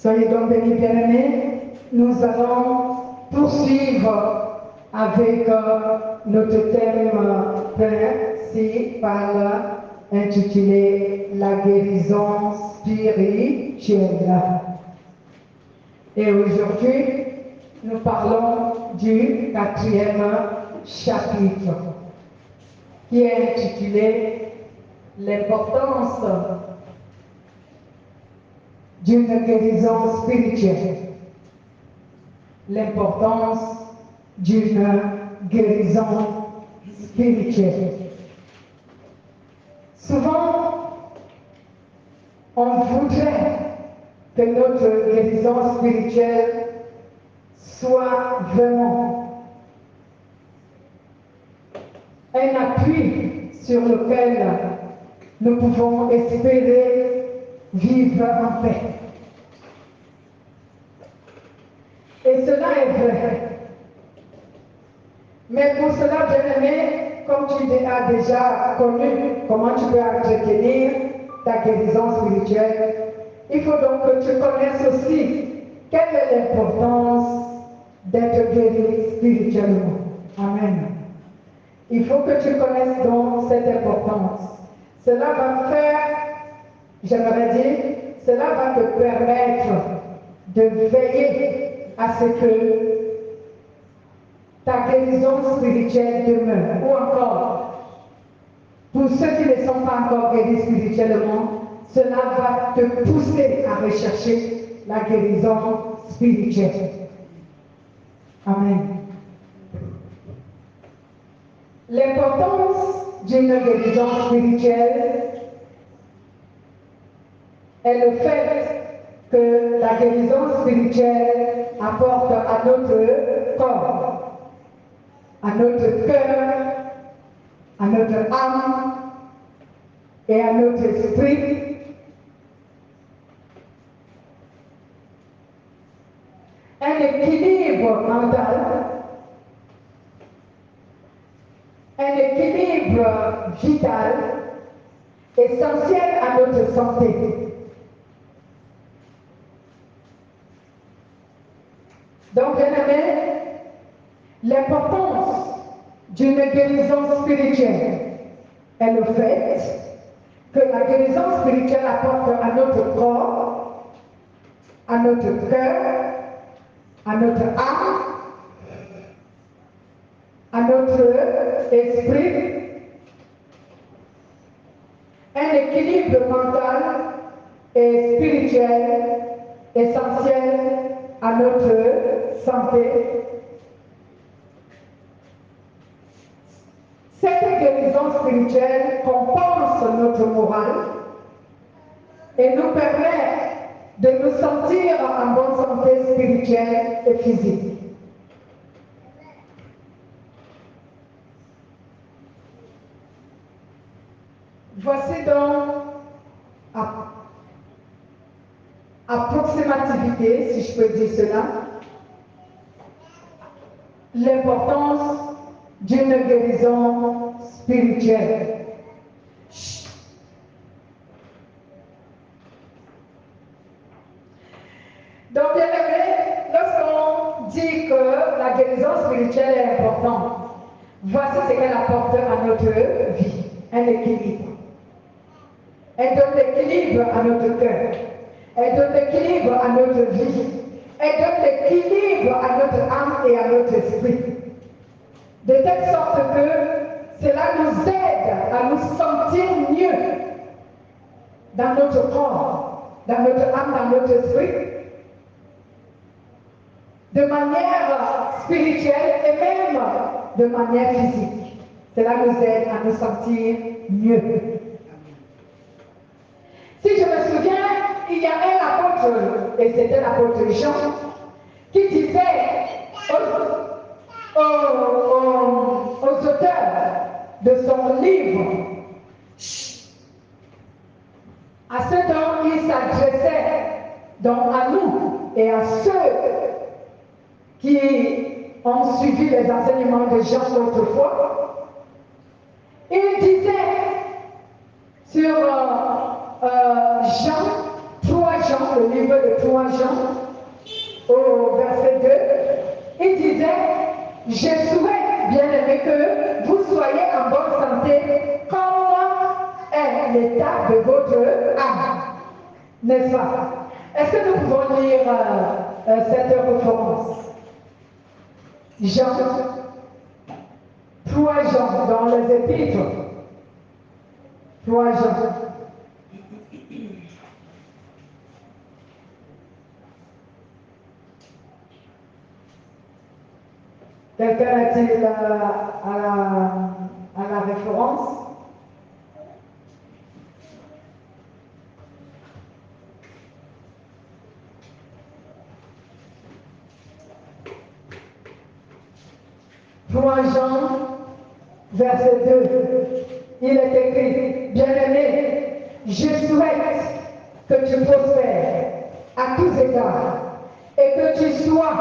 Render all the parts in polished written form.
Soyez donc bénis, bien-aimés. Nous allons poursuivre avec notre thème principal intitulé La guérison spirituelle. Et aujourd'hui, nous parlons du 4e chapitre qui est intitulé L'importance d'une guérison spirituelle. L'importance d'une guérison spirituelle. Souvent, on voudrait que notre guérison spirituelle soit vraiment un appui sur lequel nous pouvons espérer vivre en paix. Et cela est vrai. Mais pour cela, bien-aimé, comme tu as déjà connu comment tu peux entretenir ta guérison spirituelle, il faut donc que tu connaisses aussi quelle est l'importance d'être guéri spirituellement. Amen. Il faut que tu connaisses donc cette importance. Cela va faire, j'aimerais dire, cela va te permettre de veiller à ce que ta guérison spirituelle demeure. Ou encore, pour ceux qui ne sont pas encore guéris spirituellement, cela va te pousser à rechercher la guérison spirituelle. Amen. L'importance d'une guérison spirituelle est le fait que la guérison spirituelle apporte à notre corps, à notre cœur, à notre âme et à notre esprit un équilibre mental, un équilibre vital essentiel à notre santé. Donc, bien aimé, l'importance d'une guérison spirituelle est le fait que la guérison spirituelle apporte à notre corps, à notre cœur, à notre âme, à notre esprit, un équilibre mental et spirituel essentiel à notre santé. Cette guérison spirituelle compense notre morale et nous permet de nous sentir en bonne santé spirituelle et physique. Voici donc approximativité, si je peux dire cela, l'importance d'une guérison spirituelle. Donc, bien aimé, lorsqu'on dit que la guérison spirituelle est importante, voici ce qu'elle apporte à notre vie, un équilibre. Elle donne l'équilibre à notre cœur. Elle donne l'équilibre à notre vie. Elle donne l'équilibre à notre âme et à notre esprit. De telle sorte que cela nous aide à nous sentir mieux dans notre corps, dans notre âme, dans notre esprit, de manière spirituelle et même de manière physique. Cela nous aide à nous sentir mieux. Si je me souviens, il y a un apôtre, et c'était l'apôtre Jean, qui disait aux auteurs de son livre, à ceux dont il s'adressait, donc à nous et à ceux qui ont suivi les enseignements de Jean autrefois, il disait sur Jean, 3 Jean, le livre de 3 3 Jean, au verset 2, il disait, je souhaite, bien aimé, que vous soyez en bonne santé comme est l'état de votre âme. N'est-ce pas? Est-ce que nous pouvons lire cette référence? Jean, 3 Jean, dans les épîtres. 3 Jean. Quelqu'un a-t-il à la référence? Jean, verset 2, il est écrit, bien-aimé, je souhaite que tu prospères à tous égards et que tu sois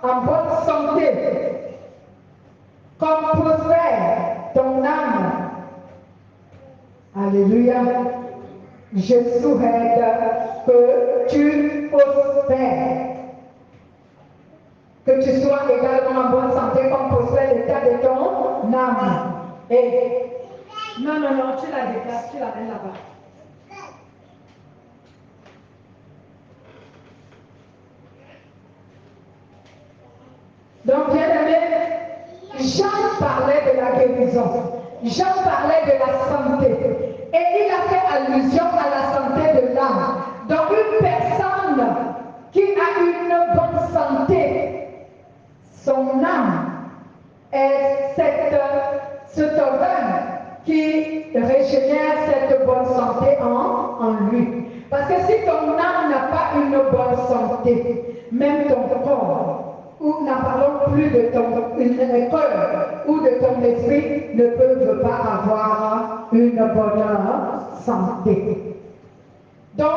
en bonne santé, comme prospère ton âme. Alléluia. Je souhaite que tu prospères. Que tu sois également en bonne santé comme prospère l'état de ton âme. Et non, tu la déplaces, tu la mets là-bas. Donc, bien aimé, Jean parlait de la guérison. Jean parlait de la santé. Et il a fait allusion à la santé de l'âme. Donc, une personne qui a une bonne santé, son âme est cet organe qui régénère cette bonne santé en lui. Parce que si ton âme n'a pas une bonne santé, même ton corps, ou n'en parlons plus de ton cœur ou de ton esprit, ne peuvent pas avoir une bonne santé. Donc,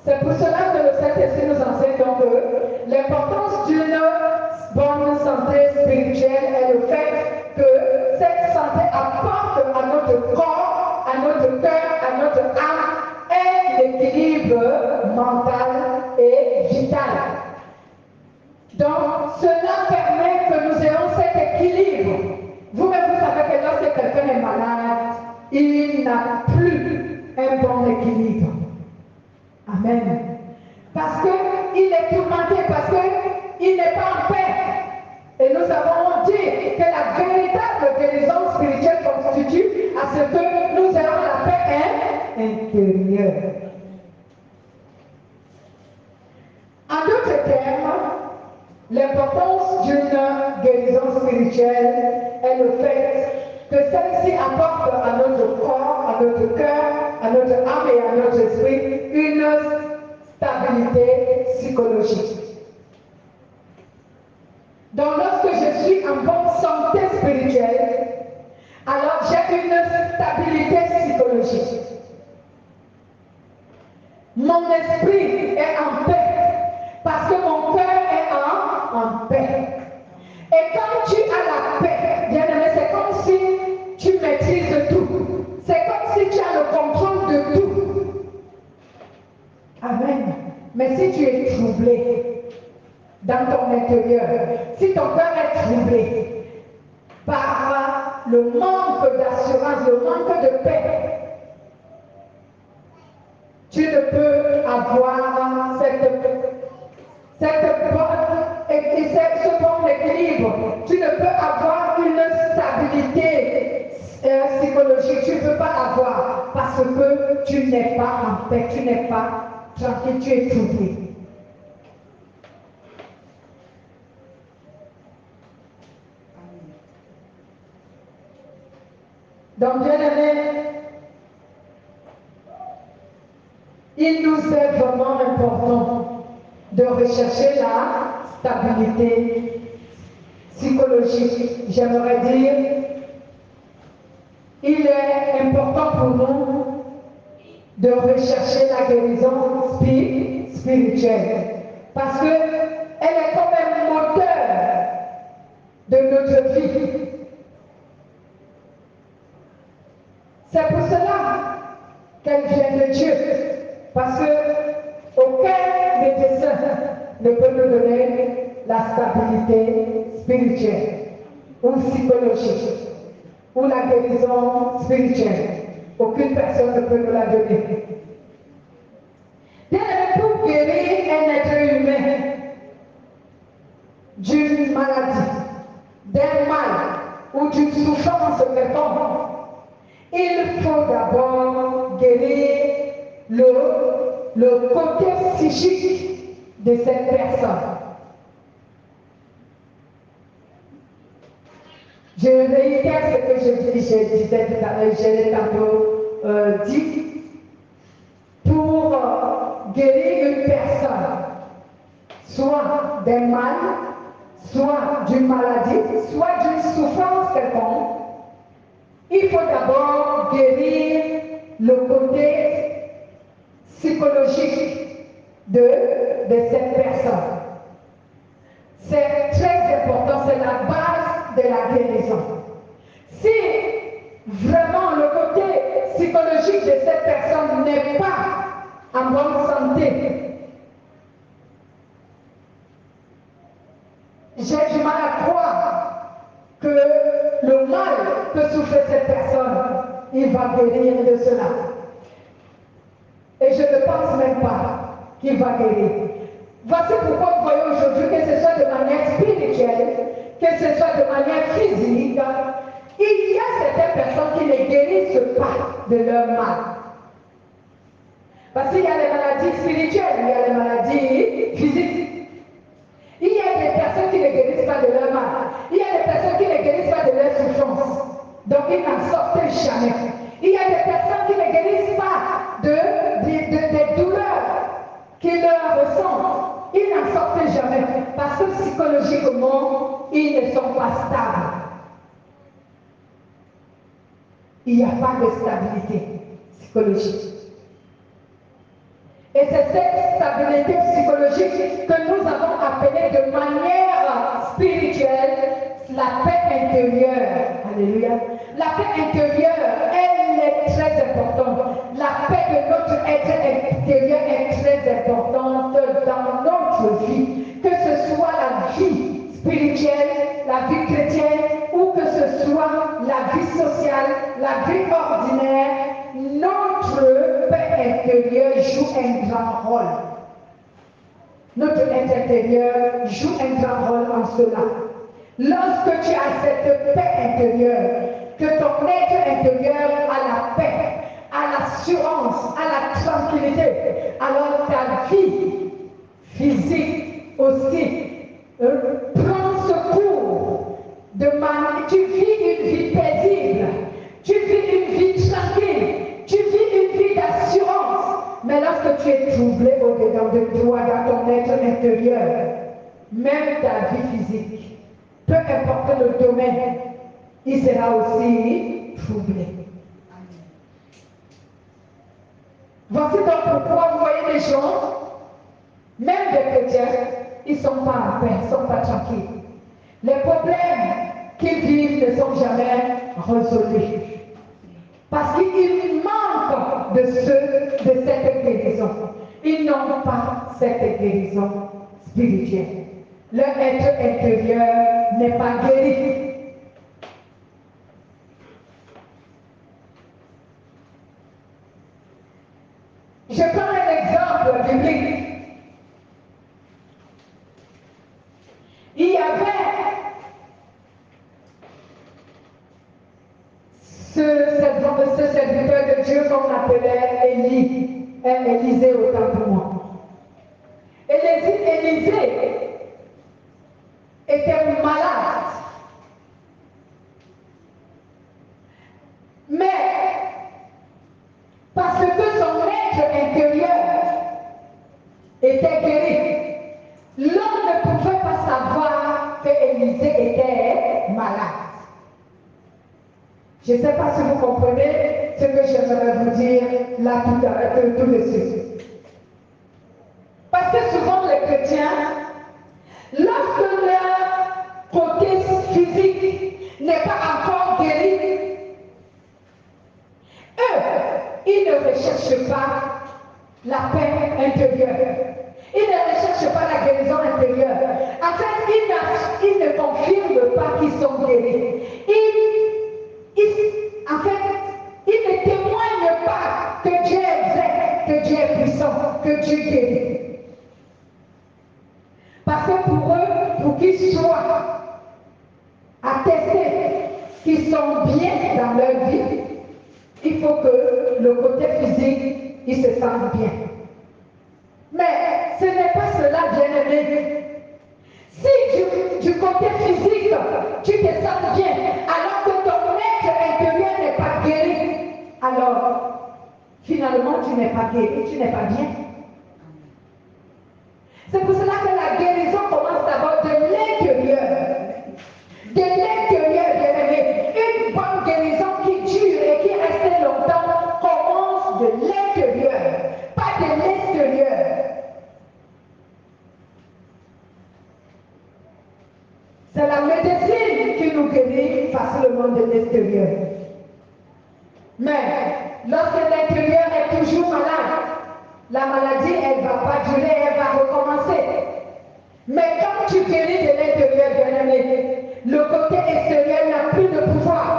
c'est pour cela que le Saint-Esprit nous enseigne donc l'importance d'une bonne santé spirituelle est le fait que cette santé apporte à notre corps, à notre cœur, à notre âme un équilibre mental et vital. Donc, cela permet que nous ayons cet équilibre. Vous-même, vous savez que lorsque quelqu'un est malade, il n'a plus un bon équilibre. Amen. Parce qu'il est tourmenté, parce qu'il n'est pas en paix. Et nous avons dit que la véritable guérison spirituelle constitue à ce que nous ayons la paix intérieure. En d'autres termes, l'importance d'une guérison spirituelle est le fait que celle-ci apporte à notre corps, à notre cœur, à notre âme et à notre esprit une stabilité psychologique. Donc lorsque je suis en bonne santé spirituelle, alors j'ai une stabilité psychologique. Mon esprit est en paix parce que mon cœur est en paix. Et quand tu as la paix, bien aimé, c'est comme si tu maîtrises tout. C'est comme si tu as le contrôle de tout. Amen. Mais si tu es troublé dans ton intérieur, si ton cœur est troublé par le manque d'assurance, le manque de paix, tu ne peux avoir ce bon équilibre. Tu ne peux avoir une stabilité psychologique. Tu ne peux pas avoir parce que tu n'es pas en paix, tu n'es pas tranquille, tu es troublé. Donc, bien aimé, il nous est vraiment important de rechercher la stabilité psychologique. J'aimerais dire, il est important pour nous de rechercher la guérison spirituelle. Parce qu'elle est comme un moteur de notre vie. C'est pour cela qu'elle vient de Dieu. Parce que aucun médecin ne peut nous donner la stabilité spirituelle ou psychologique ou la guérison spirituelle. Aucune personne ne peut nous la donner. Bien aimé, pour guérir un être humain d'une maladie, d'un mal ou d'une souffrance quelconque, il faut d'abord guérir le côté psychique de cette personne. Je réitère ce que je disais tout à l'heure, je l'ai tantôt dit. Pour guérir une personne, soit d'un mal, soit d'une maladie, soit d'une souffrance quelconque, il faut d'abord guérir le côté psychologique de cette personne. C'est très important, c'est la base de la guérison. Si vraiment le côté psychologique de cette personne n'est pas en bonne santé, j'ai du mal à croire que le mal que souffre cette personne, il va guérir de cela. Et je ne pense même pas qu'il va guérir. Voici pourquoi vous voyez aujourd'hui, que ce soit de manière spirituelle, que ce soit de manière physique, il y a certaines personnes qui ne guérissent pas de leur mal. Parce qu'il y a les maladies spirituelles, il y a les maladies physiques. Il y a des personnes qui ne guérissent pas de leur mal. Il y a des personnes qui ne guérissent pas de leur souffrance. Donc ils n'en sortent jamais. Il y a des personnes qui ne guérissent pas des douleurs qu'ils leur ressentent. Ils n'en sortent jamais. Parce que psychologiquement, ils ne sont pas stables. Il n'y a pas de stabilité psychologique. Et c'est cette stabilité psychologique que nous avons appelée de manière spirituelle la paix intérieure. Alléluia. La paix intérieure, elle est très importante. La paix de notre être intérieur est très importante dans notre vie. Que ce soit la vie spirituelle, la vie chrétienne, ou que ce soit la vie sociale, la vie ordinaire, notre paix intérieure joue un grand rôle. Notre être intérieur joue un grand rôle en cela. Lorsque tu as cette paix intérieure, que ton être intérieur a la paix, a l'assurance, a la tranquillité, alors ta vie physique aussi prend ce cours de manière. Tu vis une vie paisible, tu vis une vie tranquille, tu vis une vie d'assurance. Mais lorsque tu es troublé au-dedans de toi, dans ton être intérieur, même ta vie physique, peu importe le domaine, il sera aussi troublé. Voici donc pourquoi vous voyez des gens, même des chrétiens, ils ne sont pas en paix, ils ne sont pas tranquilles. Les problèmes qu'ils vivent ne sont jamais résolus. Parce qu'ils manquent de cette guérison. Ils n'ont pas cette guérison spirituelle. Leur être intérieur n'est pas guéri. Je prends un exemple biblique. Il y avait ce serviteur de Dieu qu'on appelait Élisée autant pour moi. Élisée était malade. Mais parce que son être intérieur était guéri, l'homme ne pouvait pas savoir que Élisée était malade. Je ne sais pas si vous comprenez ce que j'aimerais vous dire là tout de suite. Parce que souvent les chrétiens, lorsque leur côté physique n'est pas encore guéri, eux, ils ne recherchent pas la paix intérieure. Ils ne recherchent pas la guérison guéris. En fait, ils ne témoignent pas que Dieu est vrai, que Dieu est puissant, que Dieu guérit. Parce que pour eux, pour qu'ils soient attestés qu'ils sont bien dans leur vie, il faut que le côté physique, ils se sentent bien. Mais ce n'est pas cela, bien-aimé. Si du côté physique, tu te sens bien, alors que ton être intérieur n'est pas guéri, alors finalement tu n'es pas guéri, tu n'es pas bien. C'est pour cela que la guérison commence d'abord de l'intérieur. De l'intérieur, bien-aimé. Une bonne guérison qui dure et qui reste longtemps commence de l'intérieur, pas de l'extérieur. C'est la médecine qui nous guérit facilement de l'extérieur. Mais lorsque l'intérieur est toujours malade, la maladie, elle ne va pas durer, elle va recommencer. Mais quand tu guéris de l'intérieur, bien-aimé, le côté extérieur n'a plus de pouvoir.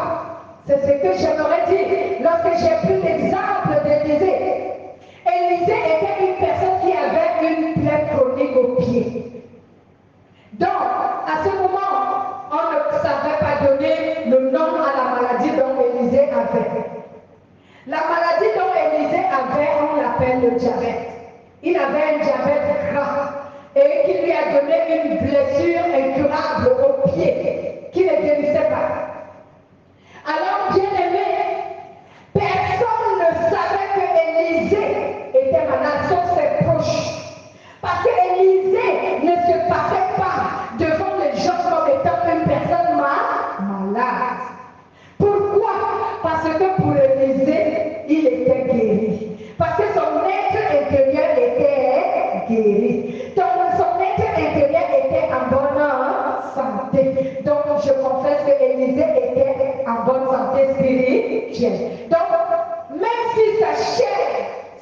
C'est ce que j'aimerais dire lorsque j'ai pris l'exemple d'Élisée. Élisée était une personne qui avait une plaie chronique au pied. Donc, à ce moment, on ne savait pas donner le nom à la maladie dont Élisée avait. La maladie dont Élisée avait, on l'appelle le diabète. Il avait un diabète gras et qui lui a donné une blessure incurable au pied qui ne guérissait pas. Alors, bien aimé, personne ne savait que Élisée était malade, sauf ses proches. Parce qu'Élisée ne se passait pas devant les gens comme étant une personne malade. Pourquoi? Parce que pour Élisée, il était guéri. Parce que son être intérieur était guéri. Donc son être intérieur était en bonne santé. Donc je confesse que Élisée était en bonne santé spirituelle. Donc même si sa chair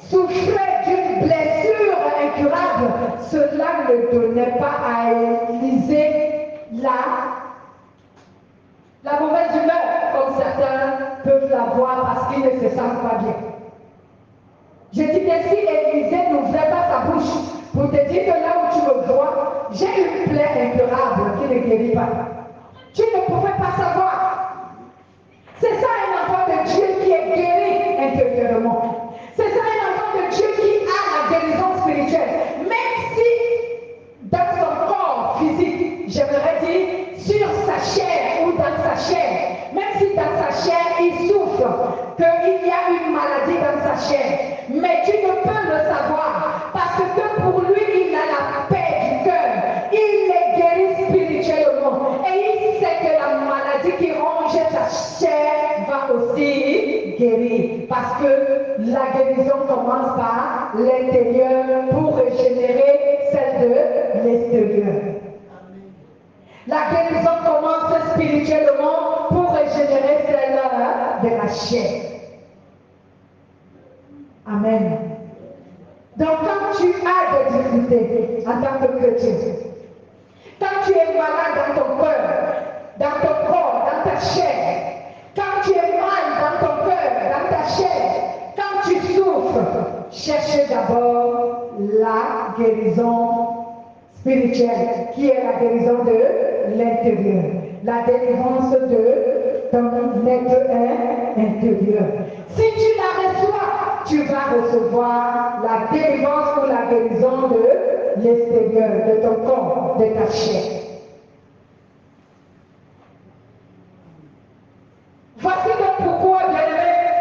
souffrait d'une blessure incurable, cela ne donnait pas à Élisée la mauvaise humeur, comme certains peuvent l'avoir parce qu'ils ne se sentent pas bien. Je dis que si Élisée n'ouvrait pas sa bouche pour te dire que là où tu me vois, j'ai une plaie incurable qui ne guérit pas, tu ne pouvais pas savoir. C'est ça un enfant de Dieu qui est guéri intérieurement. C'est ça un enfant de Dieu qui a la guérison spirituelle. Même si dans son corps physique, j'aimerais dire, sur sa chair ou dans sa chair, même si dans sa chair il souffre, qu'il y a une maladie dans sa chair, mais tu ne peux le savoir parce que pour lui il a la paix du cœur, il est guéri spirituellement et il sait que la maladie qui ronge sa chair va aussi guérir parce que la guérison commence par l'intérieur pour régénérer celle de l'extérieur. La guérison commence spirituellement pour régénérer celle de la chair. Amen. Donc quand tu as des difficultés en tant que chrétien, quand tu es malade dans ton cœur, dans ton corps, dans ta chair, quand tu es mal dans ton cœur, dans ta chair, quand tu souffres, cherchez d'abord la guérison spirituelle, qui est la guérison de l'intérieur, la délivrance de ton être intérieur. Si tu la reçois, tu vas recevoir la délivrance ou la guérison de l'extérieur, de ton corps, de ta chair. Voici donc pourquoi, bien-aimés,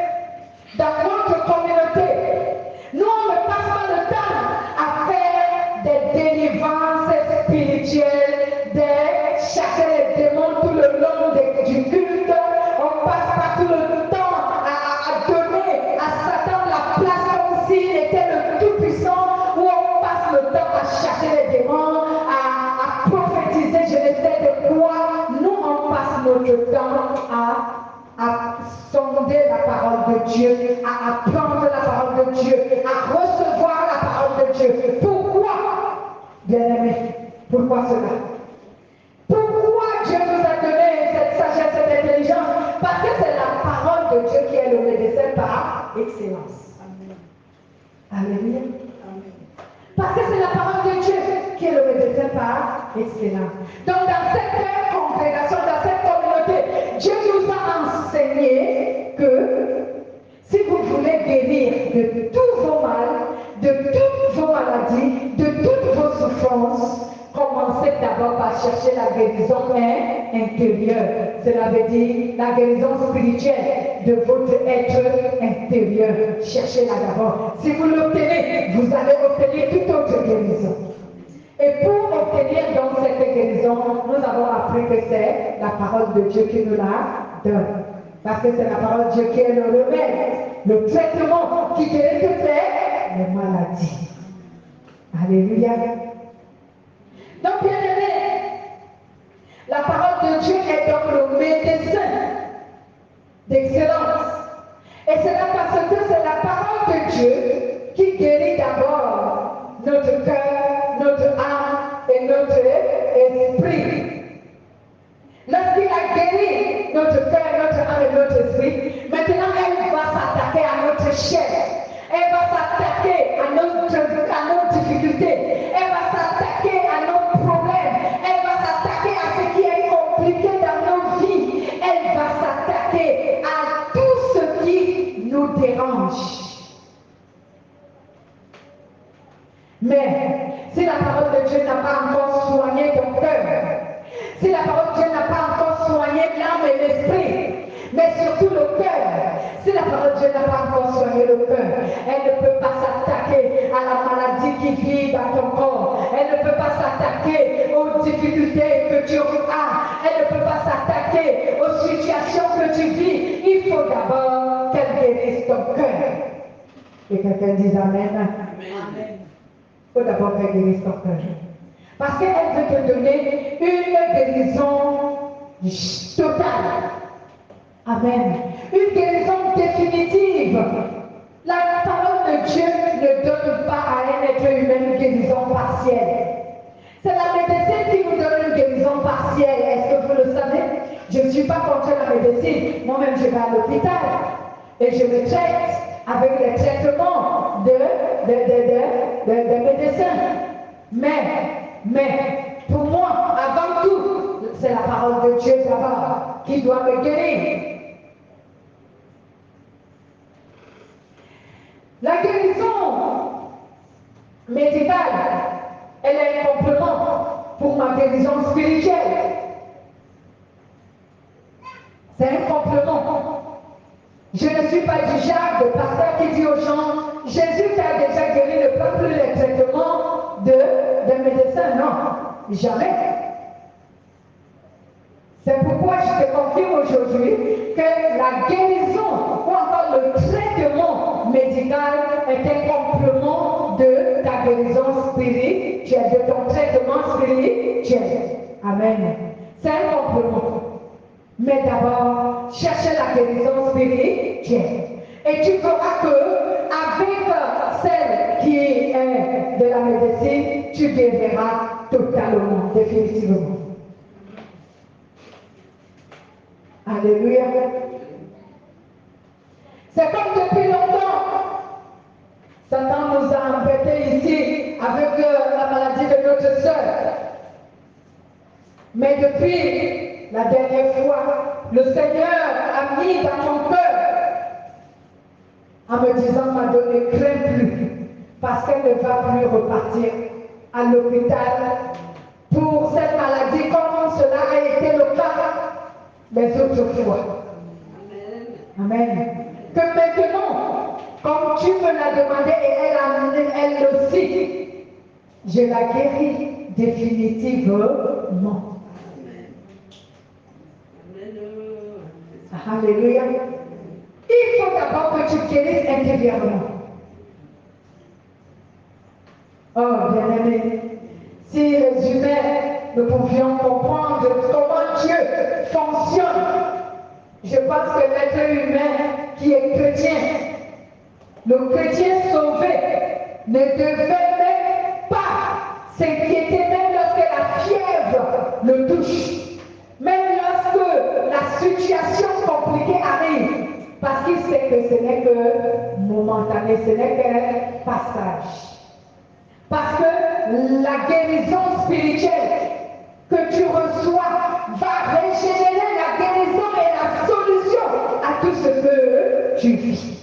dans notre communauté, nous on ne passe pas le temps à faire des délivrances spirituelles, de chasser les démons tout le long du culte. On passe pas tout le temps à donner à Satan la place comme s'il était le Tout-Puissant, où on passe le temps à chasser les démons, à prophétiser je ne sais de quoi. Nous on passe notre temps à sonder la parole de Dieu, à apprendre la parole de Dieu, à recevoir la parole de Dieu. Pourquoi, bien-aimés? Pourquoi cela? Pourquoi Dieu nous a donné cette Alléluia. Parce que c'est la parole de Dieu qui est le médecin par excellence. Donc dans cette congrégation, dans cette communauté, Dieu nous a enseigné que si vous voulez guérir de tous vos maux, de toutes vos maladies, de toutes vos souffrances, commencez d'abord par chercher la guérison intérieure. Cela veut dire la guérison spirituelle de votre être intérieur. Cherchez-la d'abord. Si vous l'obtenez, vous allez obtenir toute autre guérison. Et pour obtenir donc cette guérison, nous avons appris que c'est la parole de Dieu qui nous la donne. Parce que c'est la parole de Dieu qui est le remède, le traitement qui guérit toutes les maladies. Alléluia. Donc, bien aimé, la parole de Dieu est donc le médecin d'excellence. Et c'est là parce que c'est la parole de Dieu qui guérit d'abord notre cœur, notre âme et notre esprit. Lorsqu'il a guéri notre cœur, notre âme et notre esprit, maintenant elle va s'attaquer à notre chair. Elle va s'attaquer à nos difficultés. Elle va s'attaquer à nos problèmes. Elle va s'attaquer à ce qui est compliqué dans nos vies. Elle va s'attaquer à tout ce qui nous dérange. Mais si la parole de Dieu n'a pas encore soigné ton cœur, si la parole de Dieu n'a pas encore soigné l'âme et l'esprit, mais surtout le cœur, si la parole de Dieu n'a pas encore soigné le cœur, elle ne peut pas s'attaquer à la maladie qui vit dans ton corps. Elle ne peut pas s'attaquer aux difficultés que tu as. Elle ne peut pas s'attaquer aux situations que tu vis. Il faut d'abord qu'elle guérisse ton cœur. Et quelqu'un dise Amen. Amen. Il faut d'abord qu'elle guérisse ton cœur. Parce qu'elle veut te donner une guérison totale. Amen. Une guérison définitive. La parole de Dieu ne donne pas à un être humain une guérison partielle. C'est la médecine qui nous donne une guérison partielle. Est-ce que vous le savez? Je ne suis pas contre la médecine. Moi-même, je vais à l'hôpital et je me traite avec les traitements de médecins. Mais, pour moi, avant tout, c'est la parole de Dieu d'abord qui doit me guérir. La guérison médicale, elle est un complément pour ma guérison spirituelle. C'est un complément. Je ne suis pas du genre de pasteur qui dit aux gens, Jésus t'a déjà guéri, ne prends plus les traitements de médecins. Non, jamais. C'est pourquoi je te confirme aujourd'hui que la guérison ou encore le traitement médical est un complément de ta guérison spirituelle, de ton traitement spirituel. Amen. C'est un complément. Mais d'abord, cherchez la guérison spirituelle. Et tu verras que avec celle qui est de la médecine, tu guériras totalement, définitivement. Alléluia. C'est comme depuis longtemps. Satan nous a embêtés ici avec la maladie de notre sœur. Mais depuis la dernière fois, le Seigneur a mis dans mon cœur en me disant, m'a donné, crains plus, parce qu'elle ne va plus repartir à l'hôpital pour cette maladie comme cela a été le cas les autres fois. Amen. Que maintenant, comme tu me l'as demandé et elle aussi, je la guéris définitivement. Alléluia. Il faut d'abord que tu guérisses intérieurement. Oh, bien-aimé, si les humains nous pouvions comprendre comment Dieu fonctionne, je pense que l'être humain qui est chrétien, le chrétien sauvé, ne devait même pas s'inquiéter, même lorsque la fièvre le touche, même lorsque la situation compliquée arrive, parce qu'il sait que ce n'est que momentané, ce n'est passage. Parce que la guérison spirituelle que tu reçois va régénérer la guérison et la solution à tout ce que tu vis.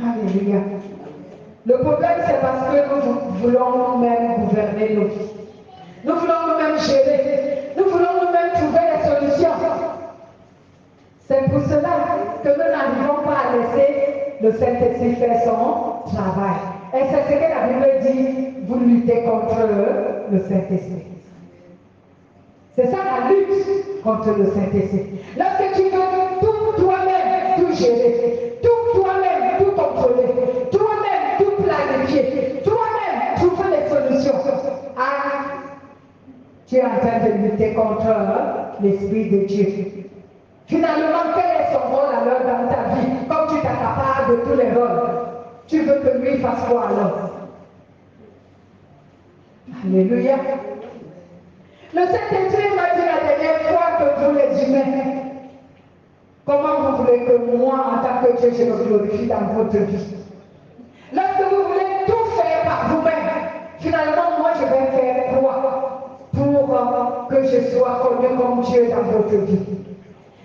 Alléluia. Le problème, c'est parce que nous voulons nous-mêmes gouverner nos vies. Nous voulons nous-mêmes gérer. Nous voulons nous-mêmes trouver les solutions. C'est pour cela que nous n'arrivons pas à laisser le Saint-Esprit faire son travail. Et c'est ce que la Bible dit, vous luttez contre le Saint-Esprit. C'est ça la lutte contre le Saint-Esprit. Lorsque tu veux tout toi-même, tout gérer, tout toi-même, tout contrôler, toi-même, tout planifier, toi-même, trouver les solutions. Ah, tu es en train de lutter contre l'Esprit de Dieu. Finalement, quel est son rôle alors dans ta vie? Comme tu t'accapares de tous les rôles, tu veux que lui fasse quoi alors? Alléluia. Le Saint-Esprit m'a dit la dernière fois que vous les humains, comment vous voulez que moi, en tant que Dieu, je me glorifie dans votre vie? Lorsque vous voulez tout faire par vous-même, finalement, moi, je vais faire quoi pour que je sois connu comme Dieu dans votre vie?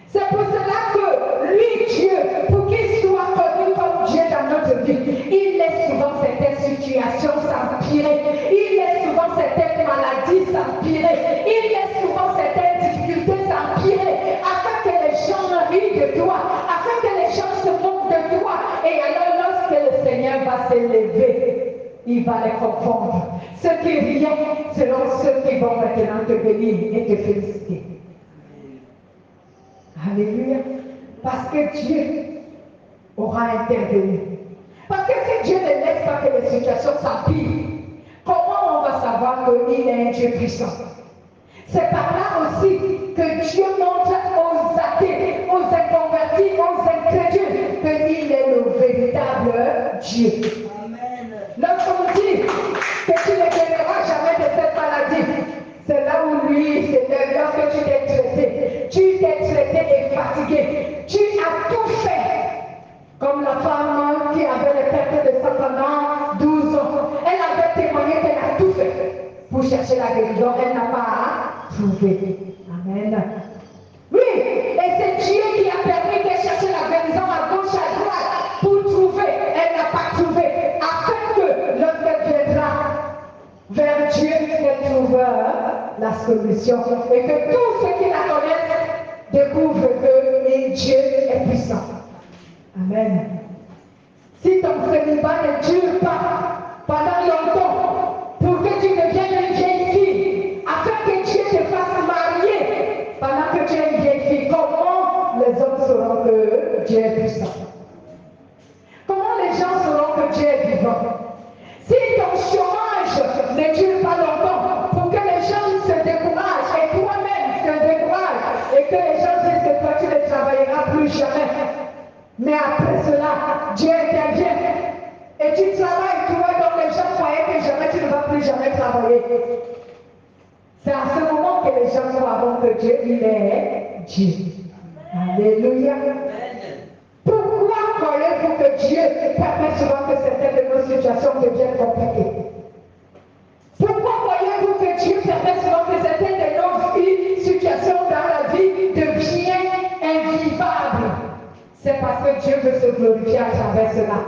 C'est pour cela que lui, Dieu, pour qu'il soit connu comme Dieu dans notre vie, il laisse souvent certaines situations s'empirer, il laisse souvent certaines maladies s'empirer, il laisse souvent certaines difficultés s'empirer, afin que les gens rient de toi, afin que les gens se moquent de toi. Et alors, lorsque le Seigneur va s'élever, il va les confondre. Ceux qui riaient seront ceux qui vont maintenant te bénir et te féliciter. Alléluia. Parce que Dieu aura intervenu. Parce que si Dieu ne laisse pas que les situations s'empirent, comment on va savoir qu'il est un Dieu puissant? C'est par là aussi que Dieu montre aux athées, aux inconvertis, aux incrédules qu'il est le véritable Dieu. Amen. Lorsqu'on dit que tu ne guériras jamais de cette maladie, c'est là où lui, c'est lorsque tu t'es traité. Tu t'es traité et fatigué. Tu as tout fait. Comme la femme qui avait les pertes de sang pendant 12 ans. Elle avait témoigné qu'elle a tout fait pour chercher la guérison. Elle n'a pas trouvé. Amen. Oui, et c'est Dieu qui a permis qu'elle cherche la guérison à gauche, à droite pour trouver. Elle n'a pas trouvé. Afin que lorsqu'elle viendra vers Dieu, qu'elle trouve la solution et que tous ceux qui la connaissent découvrent que Dieu est puissant. Amen. Si ton célibat ne dure pas pendant longtemps, pour que tu deviennes une vieille fille, afin que Dieu te fasse marier pendant que tu es une vieille fille, comment les hommes sauront que Dieu est puissant? Comment les gens sauront que Dieu est vivant? Si ton chômage ne dure pas longtemps, pour que les gens se découragent et toi-même te décourages et que les gens disent que toi tu ne travailleras plus jamais. Mais après cela, Dieu intervient et tu travailles, toi donc les gens croyaient que jamais tu ne vas plus jamais travailler. C'est à ce moment que les gens croient que Dieu, il est Dieu. Alléluia. Pourquoi croyez-vous que Dieu permet souvent que certaines de nos situations deviennent compliquées? Pourquoi croyez-vous que Dieu permet souvent que certaines de nos situations dans la vie deviennent invivables? C'est parce que Dieu veut se glorifier à travers cela.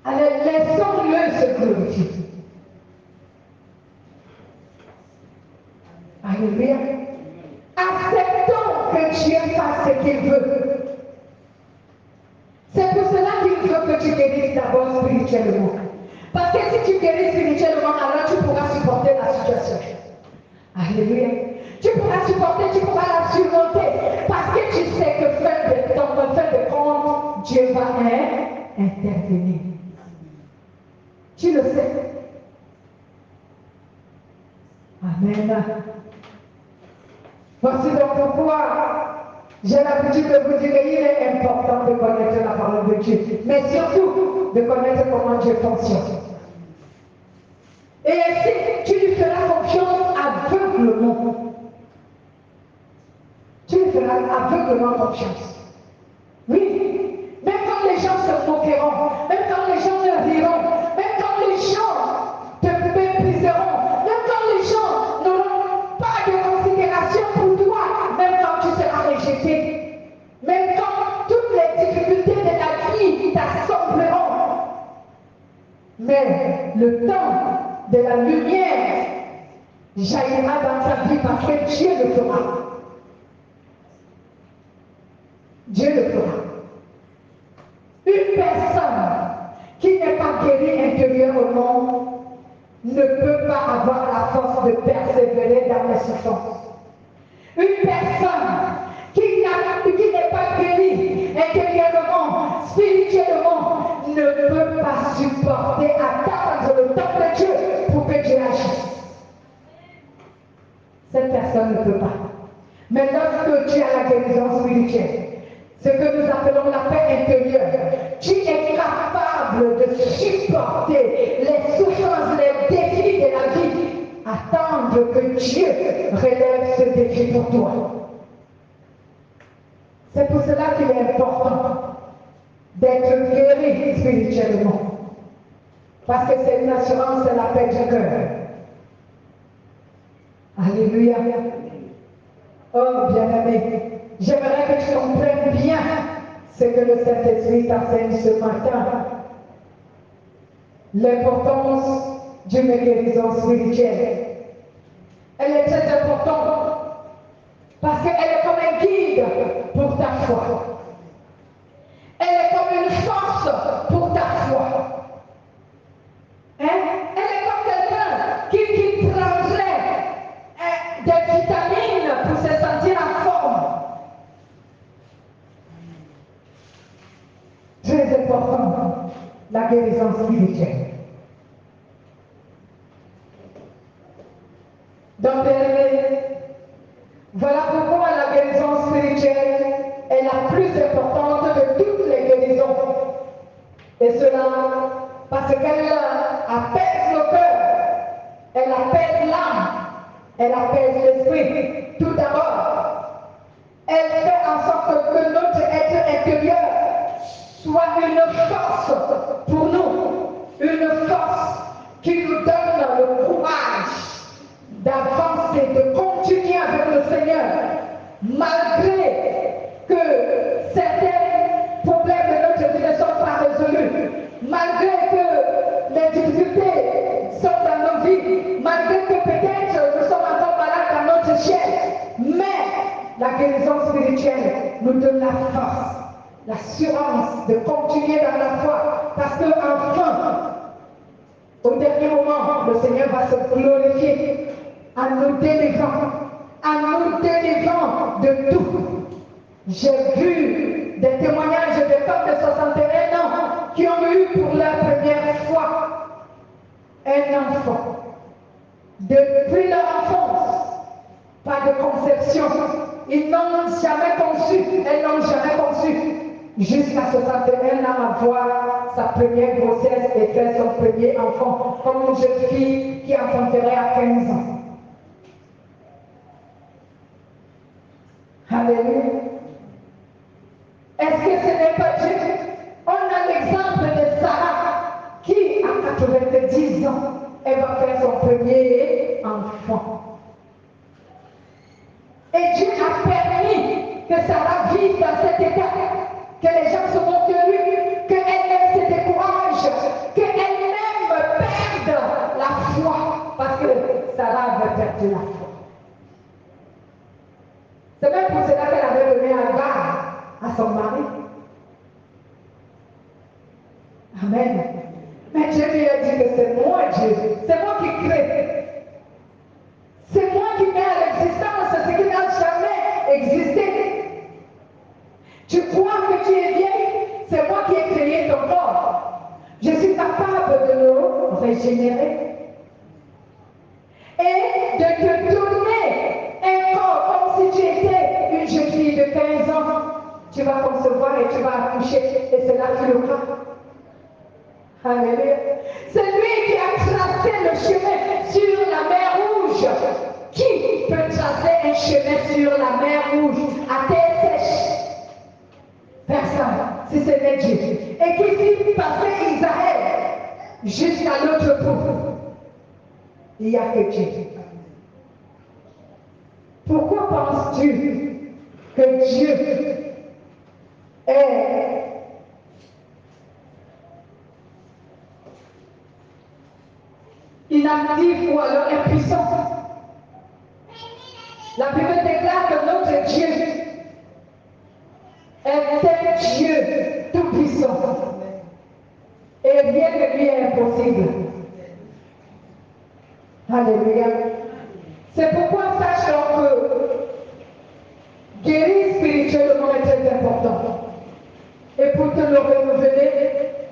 Alors laissons-le se glorifier. Alléluia. Acceptons que Dieu fasse ce qu'il veut. C'est pour cela qu'il veut que tu guérisses d'abord spirituellement. Parce que si tu guéris spirituellement, alors tu pourras supporter la situation. Alléluia. Tu pourras supporter, tu pourras la surmonter. Parce que tu sais que dans le fin de compte, Dieu va intervenir. Tu le sais. Amen. Voici donc pourquoi j'ai l'habitude de vous dire qu'il est important de connaître la parole de Dieu, mais surtout de connaître comment Dieu fonctionne. Et ainsi, tu lui feras confiance aveuglement. Tu lui feras aveuglement confiance. Oui, même quand même quand les gens te riront, même quand les gens te mépriseront, même quand les gens n'auront pas de considération pour toi, même quand tu seras rejeté, même quand toutes les difficultés de la vie t'assembleront. Mais le temps de la lumière jaillira dans ta vie parce que Dieu le fera. Dieu le fera. Une personne qui n'est pas guérie intérieurement ne peut pas avoir la force de persévérer dans les souffrances. Une personne qui n'est pas guérie intérieurement, spirituellement, ne peut pas supporter, attendre le temps de Dieu pour que Dieu agisse. Cette personne ne peut pas. Mais lorsque tu as la guérison spirituelle, ce que nous appelons la paix intérieure, tu es capable de supporter les souffrances, les défis de la vie, attendre que Dieu relève ce défi pour toi. C'est pour cela qu'il est important d'être guéri spirituellement. Parce que c'est une assurance de la paix du cœur. Alléluia. Oh, bien-aimé, j'aimerais que tu comprennes bien ce que le Saint-Esprit t'enseigne ce matin. L'importance d'une guérison spirituelle. Elle est très importante parce qu'elle est comme un guide pour ta foi. Elle est comme une force pour ta foi. Hein? Elle est comme quelqu'un qui prendrait des vitamines pour se sentir en forme. Très important, la guérison spirituelle. Donc, voilà pourquoi la guérison spirituelle est la plus importante de toutes les guérisons. Et cela parce qu'elle apaise le cœur, elle apaise l'âme, elle apaise l'esprit. Tout d'abord, elle fait en sorte que notre être intérieur soit une force pour nous, une force qui nous donne le courage d'avancer, de continuer avec le Seigneur, malgré que certains problèmes de notre vie ne sont pas résolus, malgré que les difficultés sont dans nos vies, malgré que peut-être nous sommes encore malades dans notre chair, mais la guérison spirituelle nous donne la force, l'assurance de continuer dans la foi, parce que enfin, au dernier moment, le Seigneur va se glorifier en nous délivrant de tout. J'ai vu des témoignages de femmes de 61 ans qui ont eu pour la première fois un enfant. Depuis leur enfance, pas de conception. Ils n'ont jamais conçu, elles n'ont jamais conçu. Jusqu'à 61 ans, avoir sa première grossesse et faire son premier enfant, comme une jeune fille qui enfanterait à 15 ans. Alléluia. Est-ce que ce n'est pas Dieu? On a l'exemple de Sarah qui, à 90 ans, elle va faire son premier enfant. Et Dieu a permis que Sarah vive dans cet état, que les gens se moquent de lui, qu'elle-même se décourage, qu'elle-même perde la foi, parce que Sarah avait perdu la foi. C'est même pour cela qu'elle avait donné Agar à son mari. Amen. Mais Dieu lui a dit que c'est moi Dieu, c'est moi qui crée. C'est moi qui mets à l'existence ce qui n'a jamais existé. Tu crois que tu es vieille? C'est moi qui ai créé ton corps. Je suis capable de le régénérer. Et de te donner un corps comme si tu étais une jeune fille de 15 ans. Tu vas concevoir et tu vas accoucher. Et c'est là que tu le feras. Alléluia. C'est lui qui a tracé le chemin sur la mer Rouge. Qui peut tracer un chemin sur la mer Rouge à terre sèche? Personne, si ce n'est Dieu. Et qui passait Israël jusqu'à l'autre bout, il n'y a que Dieu. Pourquoi penses-tu que Dieu est inactif ou alors impuissant? La Bible déclare que notre Dieu est un Dieu tout-puissant et rien ne lui est impossible. Alléluia. C'est pourquoi sache donc que guérir spirituellement est très important. Et pour te le renouveler,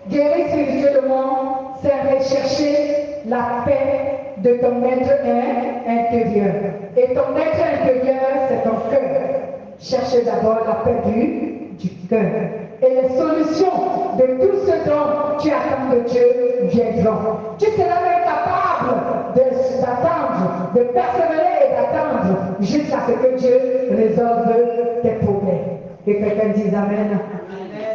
guérir spirituellement, c'est rechercher la paix de ton être intérieur. Et ton être intérieur, c'est ton cœur. Cherchez d'abord la paix du cœur. Et les solutions de tout ce dont tu attends de Dieu viendront. Tu seras même capable d'attendre, de persévérer et d'attendre jusqu'à ce que Dieu résolve tes problèmes. Et quelqu'un dise Amen.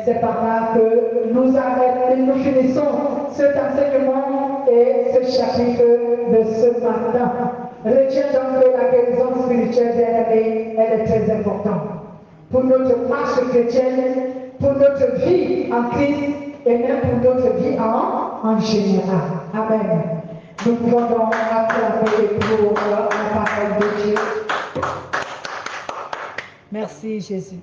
C'est par là que nous finissons cet enseignement et ce chapitre de ce matin. Retiens donc que la guérison spirituelle, bien-aimée, elle est très importante pour notre marche chrétienne, pour notre vie en Christ et même pour notre vie en général. Amen. Nous pouvons donc acclamer pour la parole de Dieu. Merci Jésus.